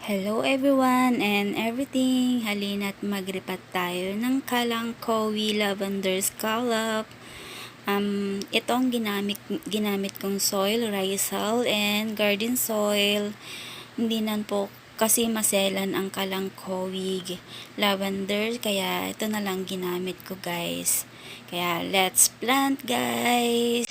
Hello everyone and everything. Halina't magripat tayo ng Kalangkowi Lavender Scallop. Ito ang ginamit kong soil, Rizal and garden soil. Hindi nan po kasi maselan ang Kalangkowi lavender, kaya ito na lang ginamit ko guys. Kaya let's plant guys!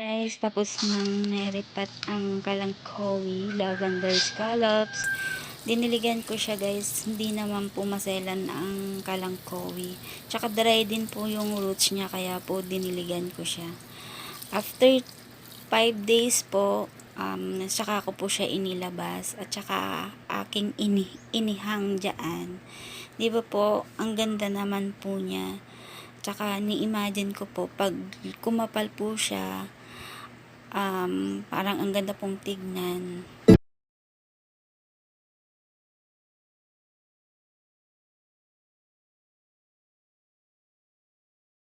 Guys, tapos nang neripat ang kalangkowi, lavender scallops. Diniligan ko siya guys, hindi naman po maselan ang kalangkowi. Tsaka dry din po yung roots niya, kaya po diniligan ko siya. After 5 days po, saka ko po siya inilabas at saka aking inihang dyan. Di ba po, ang ganda naman po niya. Tsaka ni-imagine ko po, pag kumapal po siya, parang ang ganda pong tignan.